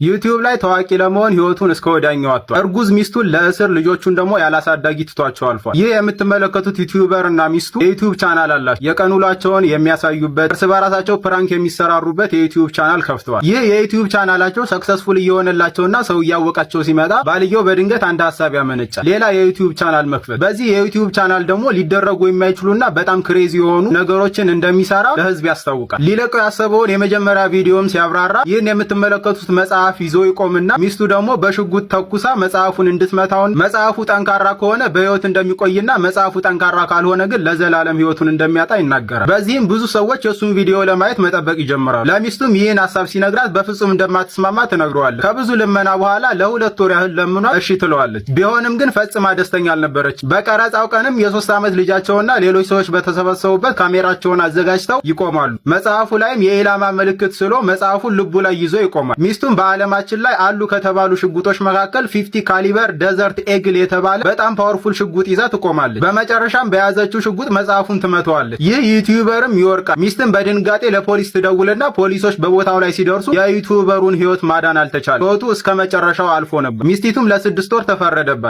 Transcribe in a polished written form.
ዩቲዩብ ላይ ታዋቂ ለመሆን ህይወቱን እስከ ወዲያኛው አጥቷል። እርጉዝ ሚስቱን ለእስር ልጆቹን ደግሞ ያላሳዳጊ ትቷቸው አልፏል። ይህ የምትመለከቱት ዩቲዩበር እና ሚስቱ የዩቲዩብ ቻናል አላቸው። የቀን ውሏቸውን የሚያሳዩበት፣ እርስ በራሳቸው ፕራንክ የሚሰራሩበት የዩቲዩብ ቻናል ከፍተዋል። ይህ የዩቲዩብ ቻናላቸው ሰክሰስፉል እየሆነላቸውና ሰው እያወቃቸው ሲመጣ ባልየው በድንገት አንድ ሀሳብ ያመነጫል፣ ሌላ የዩቲዩብ ቻናል መክፈት። በዚህ የዩቲዩብ ቻናል ደግሞ ሊደረጉ የማይችሉና በጣም ክሬዚ የሆኑ ነገሮችን እንደሚሰራ ለህዝብ ያስታውቃል። ሊለቀው ያሰበውን የመጀመሪያ ቪዲዮም ሲያብራራ ይህን የምትመለከቱት መጽሐፍ ይዞ ይቆምና ሚስቱ ደግሞ በሽጉጥ ተኩሳ መጽሐፉን እንድትመታውን መጽሐፉ ጠንካራ ከሆነ በህይወት እንደሚቆይና መጽሐፉ ጠንካራ ካልሆነ ግን ለዘላለም ህይወቱን እንደሚያጣ ይናገራል። በዚህም ብዙ ሰዎች የሱን ቪዲዮ ለማየት መጠበቅ ይጀምራሉ። ለሚስቱም ይህን ሐሳብ ሲነግራት በፍጹም እንደማትስማማ ትነግረዋለች። ከብዙ ልመና በኋላ ለ2 ወር ያህል ለምኗ እሺ ትለዋለች። ቢሆንም ግን ፈጽማ ደስተኛ አልነበረች። በቀረጻው ቀንም የ3 ዓመት ልጃቸውና ሌሎች ሰዎች በተሰበሰቡበት ካሜራቸውን አዘጋጅተው ይቆማሉ። መጽሐፉ ላይም የኢላማ ምልክት ስሎ መጽሐፉን ልቡ ላይ ይዞ ይቆማል። ሚስቱም ዓለማችን ላይ አሉ ከተባሉ ሽጉጦች መካከል 50 ካሊበር ደዘርት ኤግል የተባለ በጣም ፓወርፉል ሽጉጥ ይዛ ትቆማለች። በመጨረሻም በያዘችው ሽጉጥ መጽሐፉን ትመታዋለች። ይህ ዩቲዩበርም ይወርቃል። ሚስትም በድንጋጤ ለፖሊስ ትደውልና ፖሊሶች በቦታው ላይ ሲደርሱ የዩቲዩበሩን ህይወት ማዳን አልተቻለም። ህይወቱ እስከ መጨረሻው አልፎ ነበር። ሚስቲቱም ለ6 ወር ተፈረደባት።